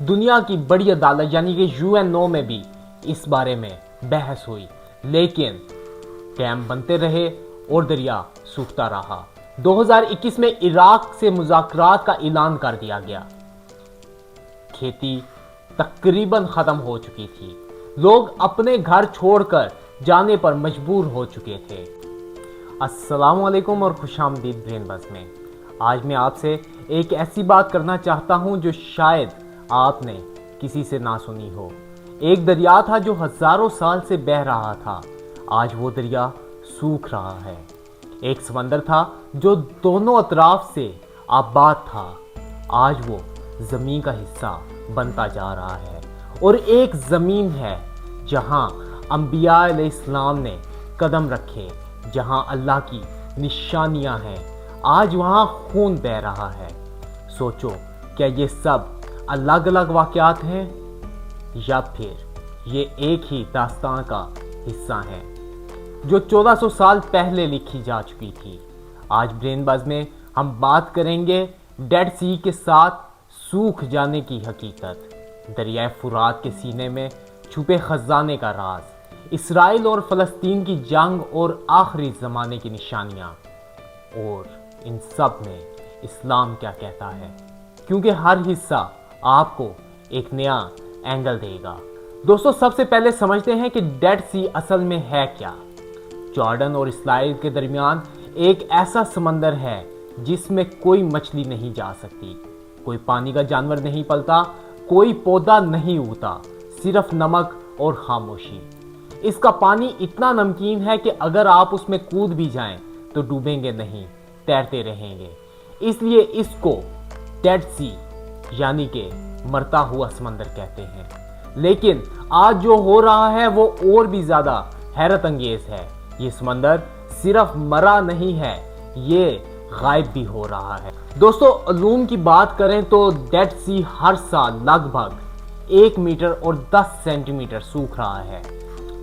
دنیا کی بڑی عدالت یعنی کہ UNO میں بھی اس بارے میں بحث ہوئی، لیکن ڈیم بنتے رہے اور دریا سوکھتا رہا۔ 2021 میں عراق سے مذاکرات کا اعلان کر دیا گیا۔ کھیتی تقریباً ختم ہو چکی تھی، لوگ اپنے گھر چھوڑ کر جانے پر مجبور ہو چکے تھے۔ السلام علیکم اور خوش آمدید برین بز میں۔ آج میں آپ سے ایک ایسی بات کرنا چاہتا ہوں جو شاید آپ نے کسی سے نہ سنی ہو۔ ایک دریا تھا جو ہزاروں سال سے بہہ رہا تھا، آج وہ دریا سوکھ رہا ہے۔ ایک سمندر تھا جو دونوں اطراف سے آباد تھا، آج وہ زمین کا حصہ بنتا جا رہا ہے۔ اور ایک زمین ہے جہاں انبیاء علیہ السلام نے قدم رکھے، جہاں اللہ کی نشانیاں ہیں، آج وہاں خون بہہ رہا ہے۔ سوچو، کیا یہ سب الگ الگ واقعات ہیں یا پھر یہ ایک ہی داستان کا حصہ ہیں جو 1400 سال پہلے لکھی جا چکی تھی؟ آج برین باز میں ہم بات کریں گے ڈیڈ سی کے ساتھ سوکھ جانے کی حقیقت، دریائے فرات کے سینے میں چھپے خزانے کا راز، اسرائیل اور فلسطین کی جنگ اور آخری زمانے کی نشانیاں، اور ان سب میں اسلام کیا کہتا ہے، کیونکہ ہر حصہ آپ کو ایک نیا اینگل دے گا۔ دوستو، سب سے پہلے سمجھتے ہیں کہ ڈیڈ سی اصل میں ہے کیا۔ جارڈن اور اسرائیل کے درمیان ایک ایسا سمندر ہے جس میں کوئی مچھلی نہیں جا سکتی، کوئی پانی کا جانور نہیں پلتا، کوئی پودا نہیں اگتا، صرف نمک اور خاموشی۔ اس کا پانی اتنا نمکین ہے کہ اگر آپ اس میں کود بھی جائیں تو ڈوبیں گے نہیں، تیرتے رہیں گے۔ اس لیے اس کو ڈیڈ سی یعنی کہ مرتا ہوا سمندر کہتے ہیں۔ لیکن آج جو ہو رہا ہے وہ اور بھی زیادہ حیرت انگیز ہے۔ یہ سمندر صرف مرا نہیں ہے، یہ غائب بھی ہو رہا ہے۔ دوستو، علوم کی بات کریں تو ڈیڈ سی ہر سال لگ بھگ 1 میٹر اور 10 سینٹی میٹر سوکھ رہا ہے۔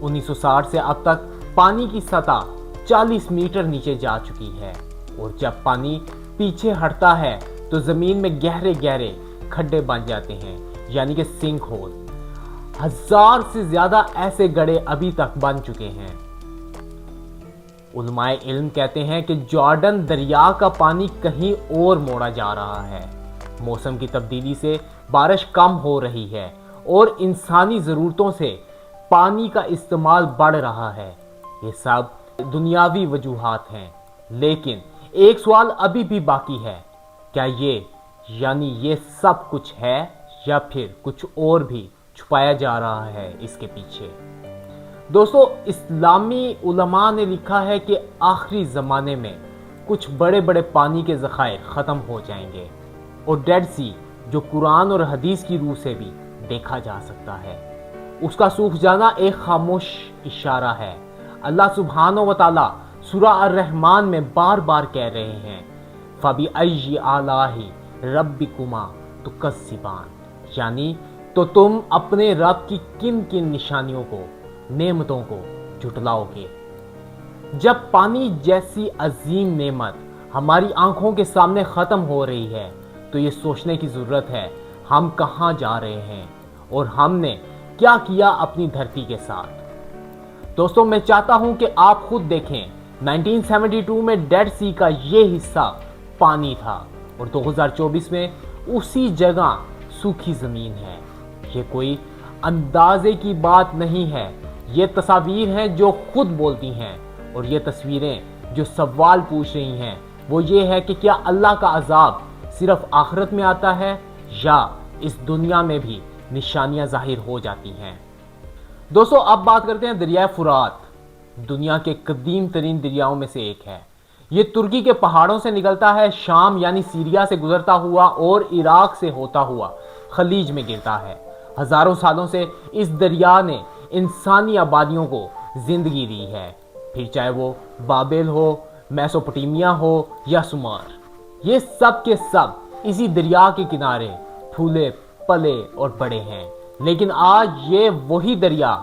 1960 سے اب تک پانی کی سطح 40 میٹر نیچے جا چکی ہے، اور جب پانی پیچھے ہٹتا ہے تو زمین میں گہرے گہرے کھڈے بن جاتے ہیں، یعنی کہ سنک ہول۔ 1000 سے زیادہ ایسے گڑھے ابھی تک بن چکے ہیں۔ علماء علم کہتے ہیں کہ جارڈن دریا کا پانی کہیں اور موڑا جا رہا ہے۔ موسم کی تبدیلی سے بارش کم ہو رہی ہے اور انسانی ضرورتوں سے پانی کا استعمال بڑھ رہا ہے۔ یہ سب دنیاوی وجوہات ہیں، لیکن ایک سوال ابھی بھی باقی ہے، کیا یہ سب کچھ ہے یا پھر کچھ اور بھی چھپایا جا رہا ہے اس کے پیچھے؟ دوستو، اسلامی علماء نے لکھا ہے کہ آخری زمانے میں کچھ بڑے بڑے پانی کے ذخائر ختم ہو جائیں گے، اور ڈیڈ سی جو قرآن اور حدیث کی روح سے بھی دیکھا جا سکتا ہے، اس کا سوکھ جانا ایک خاموش اشارہ ہے۔ اللہ سبحانہ و تعالیٰ سورہ الرحمن میں بار بار کہہ رہے ہیں، فَبِأَيِّ آلَاءِ رَبِّكُمَا تُكَذِّبَانِ، یعنی تو تم اپنے رب کی کن کن نشانیوں کو، نعمتوں کو جھٹلاؤ گے۔ جب پانی جیسی عظیم نعمت ہماری آنکھوں کے سامنے ختم ہو رہی ہے تو یہ سوچنے کی ضرورت ہے ہم کہاں جا رہے ہیں اور ہم نے کیا کیا اپنی دھرتی کے ساتھ۔ دوستوں، میں چاہتا ہوں کہ آپ خود دیکھیں، 1972 میں ڈیڈ سی کا یہ حصہ پانی تھا، اور 2024 میں اسی جگہ سوکھی زمین ہے۔ یہ کوئی اندازے کی بات نہیں ہے، یہ تصاویر ہیں جو خود بولتی ہیں، اور یہ تصویریں جو سوال پوچھ رہی ہیں وہ یہ ہے کہ کیا اللہ کا عذاب صرف آخرت میں آتا ہے یا اس دنیا میں بھی نشانیاں ظاہر ہو جاتی ہیں؟ دوستو، اب بات کرتے ہیں دریائے فرات، دنیا کے قدیم ترین دریاؤں میں سے ایک ہے۔ یہ ترکی کے پہاڑوں سے نکلتا ہے، شام یعنی سیریا سے گزرتا ہوا اور عراق سے ہوتا ہوا خلیج میں گرتا ہے۔ ہزاروں سالوں سے اس دریا نے انسانی آبادیوں کو زندگی دی ہے، پھر چاہے وہ بابل ہو، میسوپوٹیمیا ہو یا سمار۔ یہ سب کے سب اسی دریا کے کنارے پھولے پلے اور بڑے ہیں، لیکن آج یہ وہی دریا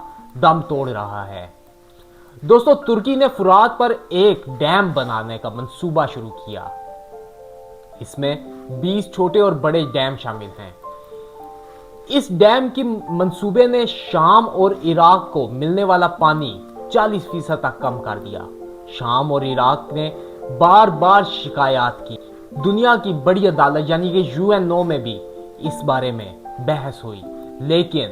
دم توڑ رہا ہے۔ دوستو، ترکی نے فرات پر ایک ڈیم بنانے کا منصوبہ شروع کیا۔ اس میں 20 چھوٹے اور بڑے ڈیم شامل ہیں۔ اس ڈیم کی منصوبے نے شام اور عراق کو ملنے والا پانی 40% تک کم کر دیا۔ شام اور عراق نے بار بار شکایات کی۔ دنیا کی بڑی عدالت یعنی کہ UNO میں بھی اس بارے میں بحث ہوئی، لیکن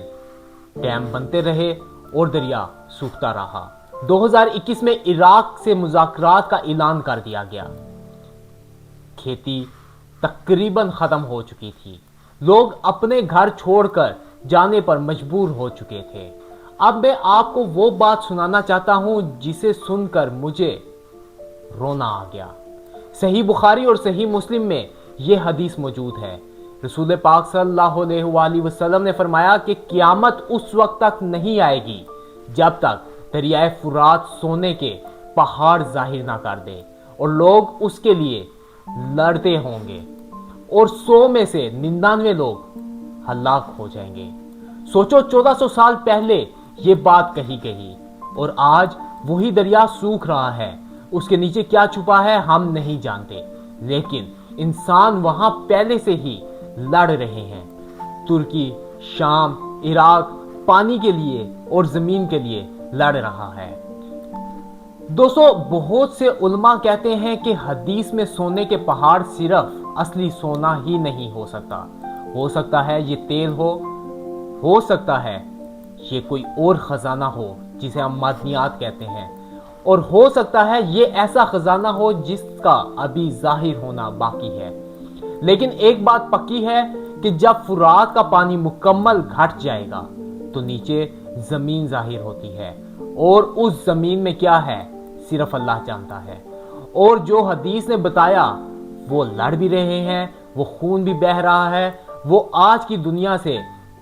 ڈیم بنتے رہے اور دریا سوکھتا رہا۔ 2021 میں عراق سے مذاکرات کا اعلان کر دیا گیا۔ کھیتی تقریباً ختم ہو چکی تھی، لوگ اپنے گھر چھوڑ کر جانے پر مجبور ہو چکے تھے۔ اب میں آپ کو وہ بات سنانا چاہتا ہوں جسے سن کر مجھے رونا آ گیا۔ صحیح بخاری اور صحیح مسلم میں یہ حدیث موجود ہے۔ رسول پاک صلی اللہ علیہ وآلہ وسلم نے فرمایا کہ قیامت اس وقت تک نہیں آئے گی جب تک دریائے فرات سونے کے پہاڑ ظاہر نہ کر دے، اور لوگ اس کے لیے لڑتے ہوں گے، اور 100 میں سے 99 لوگ ہلاک ہو جائیں گے۔ سوچو 1400 سال پہلے یہ بات کہی گئی، اور آج وہی دریا سوکھ رہا ہے۔ اس کے نیچے کیا چھپا ہے ہم نہیں جانتے، لیکن انسان وہاں پہلے سے ہی لڑ رہے ہیں۔ ترکی، شام، عراق پانی کے لیے اور زمین کے لیے لڑ رہا ہے۔ دوستو، بہت سے علماء کہتے ہیں کہ حدیث میں سونے کے پہاڑ صرف اصلی سونا ہی نہیں ہو سکتا ہے یہ تیل ہو سکتا ہے یہ کوئی اور خزانہ ہو جسے ہم معدنیات کہتے ہیں، اور ہو سکتا ہے یہ ایسا خزانہ ہو جس کا ابھی ظاہر ہونا باقی ہے۔ لیکن ایک بات پکی ہے کہ جب فرات کا پانی مکمل گھٹ جائے گا تو نیچے زمین ظاہر ہوتی ہے، اور اس زمین میں کیا ہے صرف اللہ جانتا ہے۔ اور جو حدیث نے بتایا وہ لڑ بھی رہے ہیں، وہ خون بھی بہہ رہا ہے، وہ آج کی دنیا سے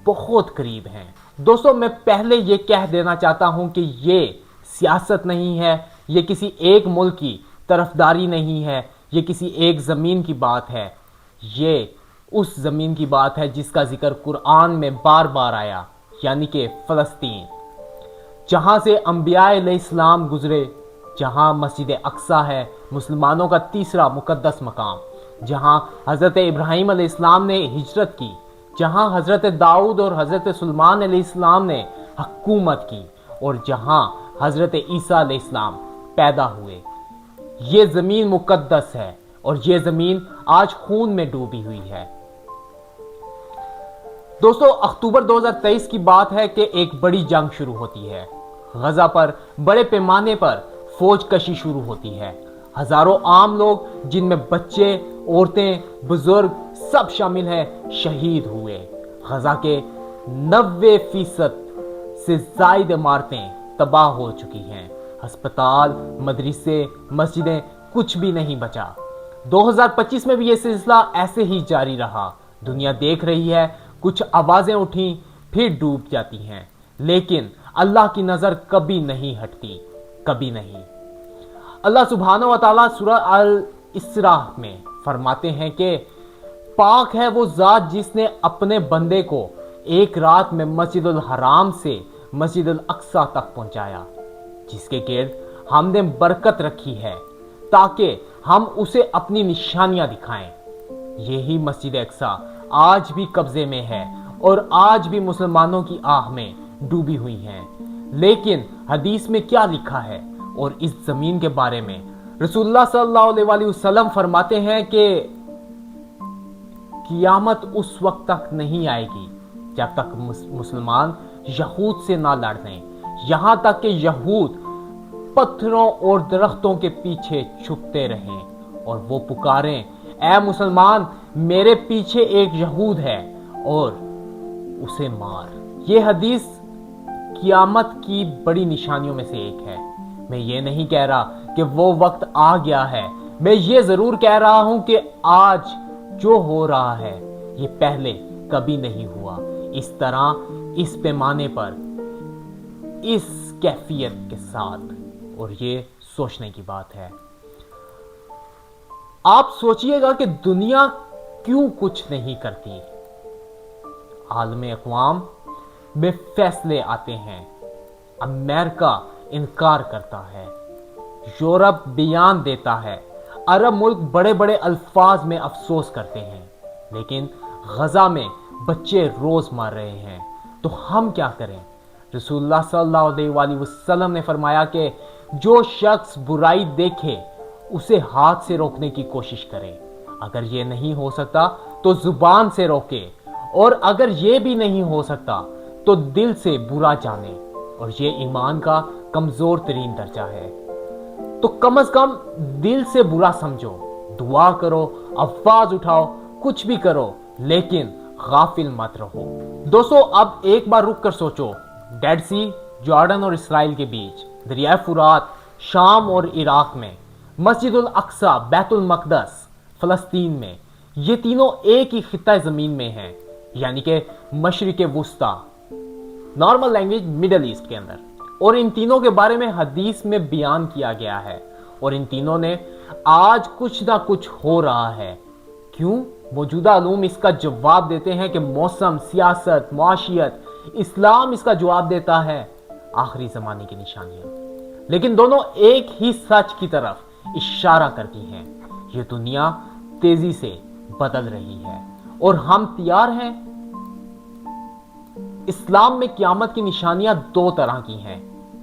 بہت قریب ہیں۔ دوستو، میں پہلے یہ کہہ دینا چاہتا ہوں کہ یہ سیاست نہیں ہے، یہ کسی ایک ملک کی طرفداری نہیں ہے، یہ کسی ایک زمین کی بات ہے۔ یہ اس زمین کی بات ہے جس کا ذکر قرآن میں بار بار آیا، یعنی کہ فلسطین، جہاں سے انبیاء علیہ السلام گزرے، جہاں مسجد اقصیٰ ہے، مسلمانوں کا تیسرا مقدس مقام، جہاں حضرت ابراہیم علیہ السلام نے ہجرت کی، جہاں حضرت داؤد اور حضرت سلیمان علیہ السلام نے حکومت کی، اور جہاں حضرت عیسیٰ علیہ السلام پیدا ہوئے۔ یہ زمین مقدس ہے، اور یہ زمین آج خون میں ڈوبی ہوئی ہے۔ دوستو، اکتوبر 2023 کی بات ہے کہ ایک بڑی جنگ شروع ہوتی ہے۔ غزہ پر بڑے پیمانے پر فوج کشی شروع ہوتی ہے۔ ہزاروں عام لوگ، جن میں بچے، عورتیں، بزرگ سب شامل ہیں، شہید ہوئے۔ غزہ کے 90% سے زائد عمارتیں تباہ ہو چکی ہیں۔ ہسپتال، مدرسے، مسجدیں، کچھ بھی نہیں بچا۔ 2025 میں بھی یہ سلسلہ ایسے ہی جاری رہا۔ دنیا دیکھ رہی ہے، کچھ آوازیں اٹھیں، پھر ڈوب جاتی ہیں، لیکن اللہ کی نظر کبھی نہیں ہٹتی، کبھی نہیں۔ اللہ سبحانہ و تعالیٰ سورہ الاسراء میں فرماتے ہیں کہ پاک ہے وہ ذات جس نے اپنے بندے کو ایک رات میں مسجد الحرام سے مسجد الاقصیٰ تک پہنچایا، جس کے گرد ہم نے برکت رکھی ہے تاکہ ہم اسے اپنی نشانیاں دکھائیں۔ یہی مسجد اقصیٰ آج بھی قبضے میں ہے اور آج بھی مسلمانوں کی آہ میں ڈوبی ہوئی ہیں۔ لیکن حدیث میں کیا لکھا ہے اور اس زمین کے بارے میں؟ رسول اللہ صلی اللہ علیہ وآلہ وسلم فرماتے ہیں کہ قیامت اس وقت تک نہیں آئے گی جب تک مسلمان یہود سے نہ لڑ لیں، یہاں تک کہ یہود پتھروں اور درختوں کے پیچھے چھپتے رہیں اور وہ پکاریں، اے مسلمان، میرے پیچھے ایک یہود ہے اور اسے مار۔ یہ حدیث قیامت کی بڑی نشانیوں میں سے ایک ہے۔ میں یہ نہیں کہہ رہا کہ وہ وقت آ گیا ہے، میں یہ ضرور کہہ رہا ہوں کہ آج جو ہو رہا ہے یہ پہلے کبھی نہیں ہوا، اس طرح، اس پیمانے پر، اس کیفیت کے ساتھ، اور یہ سوچنے کی بات ہے۔ آپ سوچئے گا کہ دنیا کیوں کچھ نہیں کرتی؟ عالم اقوام میں فیصلے آتے ہیں، امریکہ انکار کرتا ہے، یورپ بیان دیتا ہے، عرب ملک بڑے بڑے الفاظ میں افسوس کرتے ہیں، لیکن غزہ میں بچے روز مار رہے ہیں، تو ہم کیا کریں؟ رسول اللہ صلی اللہ علیہ وسلم نے فرمایا کہ جو شخص برائی دیکھے اسے ہاتھ سے روکنے کی کوشش کرے، اگر یہ نہیں ہو سکتا تو زبان سے روکے، اور اگر یہ بھی نہیں ہو سکتا تو دل سے برا جانے، اور یہ ایمان کا کمزور ترین درجہ ہے۔ تو کم از کم دل سے برا سمجھو، دعا کرو، آواز اٹھاؤ، کچھ بھی کرو، لیکن غافل مت رہو۔ دوستو اب ایک بار رک کر سوچو، ڈیڈ سی جارڈن اور اسرائیل کے بیچ، دریائے فرات شام اور عراق میں، مسجد الاقصی بیت المقدس فلسطین میں، یہ تینوں ایک ہی خطہ زمین میں ہیں، یعنی کہ مشرق وسطی، نارمل لینگویج مڈل ایسٹ کے اندر، اور ان تینوں کے بارے میں حدیث میں بیان کیا گیا ہے، اور ان تینوں نے آج کچھ نہ کچھ ہو رہا ہے۔ کیوں؟ موجودہ علوم اس کا جواب دیتے ہیں کہ موسم، سیاست، معاشیت، اسلام اس کا جواب دیتا ہے، آخری زمانے کی نشانیاں، لیکن دونوں ایک ہی سچ کی طرف اشارہ کرتی ہیں۔ یہ دنیا تیزی سے بدل رہی ہے اور ہم تیار ہیں۔ اسلام میں قیامت کی نشانیاں دو طرح کی ہیں،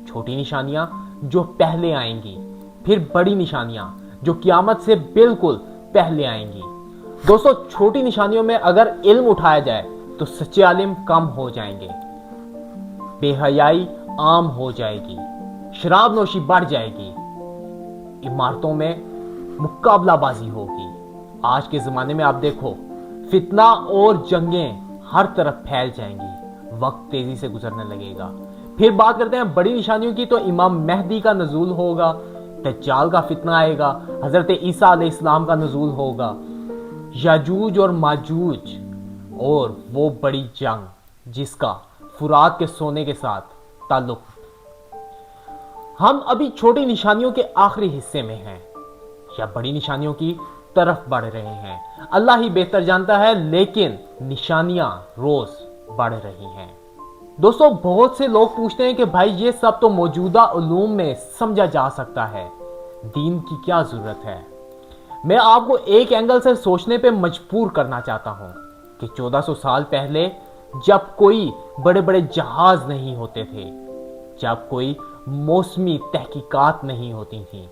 چھوٹی نشانیاں جو پہلے آئیں گی، پھر بڑی نشانیاں جو قیامت سے بالکل پہلے آئیں گی۔ دوستو چھوٹی نشانیوں میں اگر علم اٹھایا جائے تو سچے عالم کم ہو جائیں گے، بے حیائی عام ہو جائے گی، شراب نوشی بڑھ جائے گی، عمارتوں میں مقابلہ بازی ہوگی۔ آج کے زمانے میں آپ دیکھو، فتنہ اور جنگیں ہر طرف پھیل جائیں گی، وقت تیزی سے گزرنے لگے گا۔ پھر بات کرتے ہیں بڑی نشانیوں کی، تو امام مہدی کا نزول ہوگا، دجال کا فتنہ آئے گا، حضرت عیسیٰ علیہ السلام کا نزول ہوگا، یاجوج اور ماجوج، اور وہ بڑی جنگ جس کا فرات کے سونے کے ساتھ تعلق۔ ہم ابھی چھوٹی نشانیوں کے آخری حصے میں ہیں یا بڑی نشانیوں کی طرف بڑھ رہے ہیں، اللہ ہی بہتر جانتا ہے، لیکن نشانیاں روز بڑھ رہی ہیں۔ دوستو بہت سے لوگ پوچھتے ہیں کہ بھائی یہ سب تو موجودہ علوم میں سمجھا جا سکتا ہے، دین کی کیا ضرورت ہے؟ میں آپ کو ایک اینگل سے سوچنے پہ مجبور کرنا چاہتا ہوں کہ 1400 سال پہلے جب کوئی بڑے بڑے جہاز نہیں ہوتے تھے، جب کوئی موسمی تحقیقات نہیں ہوتی تھیں،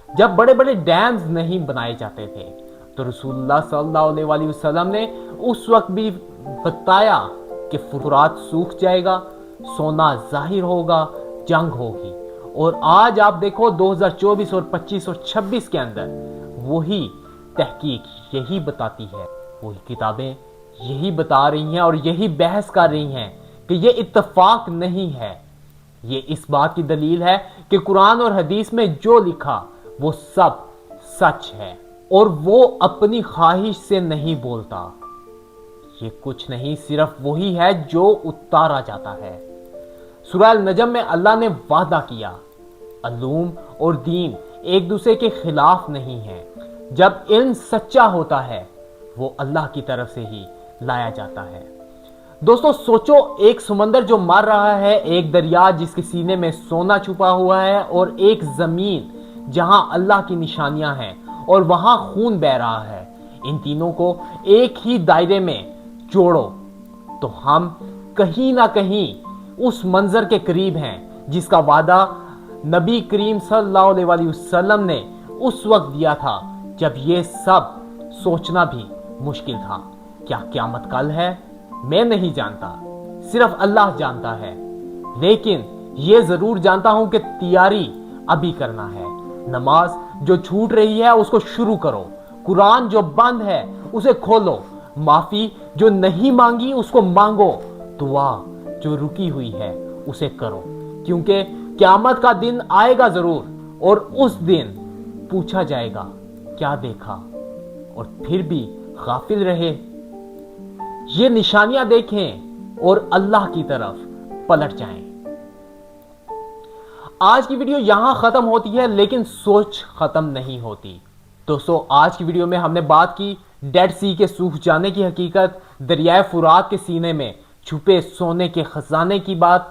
جب بڑے بڑے ڈیمز نہیں بنائے جاتے تھے، تو رسول اللہ صلی اللہ علیہ وسلم نے اس وقت بھی بتایا کہ فرات سوکھ جائے گا، سونا ظاہر ہوگا، جنگ ہوگی۔ اور آج آپ دیکھو 2024 اور 25 اور 26 کے اندر وہی تحقیق یہی بتاتی ہے، وہی کتابیں یہی بتا رہی ہیں اور یہی بحث کر رہی ہیں کہ یہ اتفاق نہیں ہے، یہ اس بات کی دلیل ہے کہ قرآن اور حدیث میں جو لکھا وہ سب سچ ہے، اور وہ اپنی خواہش سے نہیں بولتا، یہ کچھ نہیں، صرف وہی ہے جو اتارا جاتا ہے۔ سورہ النجم میں اللہ نے وعدہ کیا، علوم اور دین ایک دوسرے کے خلاف نہیں ہیں، جب علم سچا ہوتا ہے وہ اللہ کی طرف سے ہی لایا جاتا ہے۔ دوستو سوچو، ایک سمندر جو مر رہا ہے، ایک دریا جس کے سینے میں سونا چھپا ہوا ہے، اور ایک زمین جہاں اللہ کی نشانیاں ہیں اور وہاں خون بہ رہا ہے، ان تینوں کو ایک ہی دائرے میں جوڑو تو ہم کہیں نہ کہیں اس منظر کے قریب ہیں جس کا وعدہ نبی کریم صلی اللہ علیہ وسلم نے اس وقت دیا تھا جب یہ سب سوچنا بھی مشکل تھا۔ کیا قیامت کل ہے؟ میں نہیں جانتا، صرف اللہ جانتا ہے، لیکن یہ ضرور جانتا ہوں کہ تیاری ابھی کرنا ہے۔ نماز جو چھوٹ رہی ہے اس کو شروع کرو، قرآن جو بند ہے اسے کھولو، معافی جو نہیں مانگی اس کو مانگو، دعا جو رکی ہوئی ہے اسے کرو، کیونکہ قیامت کا دن آئے گا ضرور، اور اس دن پوچھا جائے گا کیا دیکھا، اور پھر بھی غافل رہے۔ یہ نشانیاں دیکھیں اور اللہ کی طرف پلٹ جائیں۔ آج کی ویڈیو یہاں ختم ہوتی ہے، لیکن سوچ ختم نہیں ہوتی۔ دوستو آج کی ویڈیو میں ہم نے بات کی ڈیڈ سی کے سوکھ جانے کی حقیقت، دریائے فرات کے سینے میں چھپے سونے کے خزانے کی بات،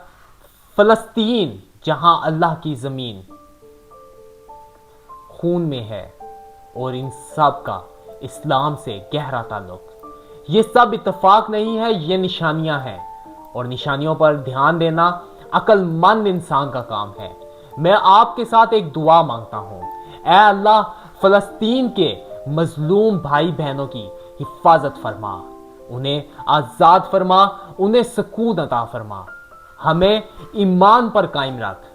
فلسطین جہاں اللہ کی زمین خون میں ہے، اور ان سب کا اسلام سے گہرا تعلق۔ یہ سب اتفاق نہیں ہے، یہ نشانیاں ہیں، اور نشانیوں پر دھیان دینا عقل مند انسان کا کام ہے۔ میں آپ کے ساتھ ایک دعا مانگتا ہوں۔ اے اللہ، فلسطین کے مظلوم بھائی بہنوں کی حفاظت فرما، انہیں آزاد فرما، انہیں سکون عطا فرما، ہمیں ایمان پر قائم رکھ،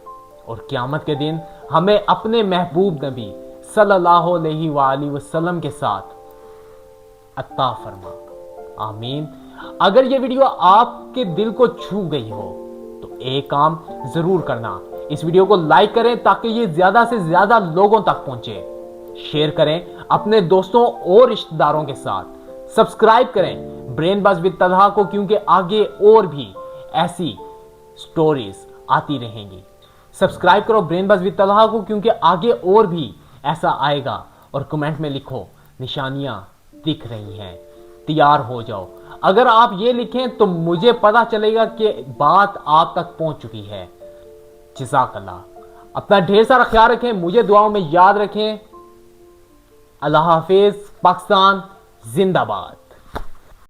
اور قیامت کے دن ہمیں اپنے محبوب نبی صلی اللہ علیہ وآلہ وسلم کے ساتھ عطا فرما، آمین۔ اگر یہ ویڈیو آپ کے دل کو چھو گئی ہو تو ایک کام ضرور کرنا، اس ویڈیو کو لائک کریں تاکہ یہ زیادہ سے زیادہ لوگوں تک پہنچے، شیئر کریں اپنے دوستوں اور رشتہ داروں کے ساتھ، سبسکرائب کریں برین بز ود طلحہ کو، کیونکہ آگے اور بھی ایسی سٹوریز آتی رہیں گی۔ سبسکرائب کرو برین بز ود طلحہ کو، کیونکہ آگے اور بھی ایسا آئے گا، اور کمنٹ میں لکھو نشانیاں دکھ رہی ہیں، تیار ہو جاؤ۔ اگر آپ یہ لکھیں تو مجھے پتا چلے گا کہ بات آپ تک پہنچ چکی ہے۔ جزاک اللہ۔ اپنا ڈھیر سارا خیال رکھیں، مجھے دعاؤں میں یاد رکھیں۔ اللہ حافظ۔ پاکستان زندہ باد۔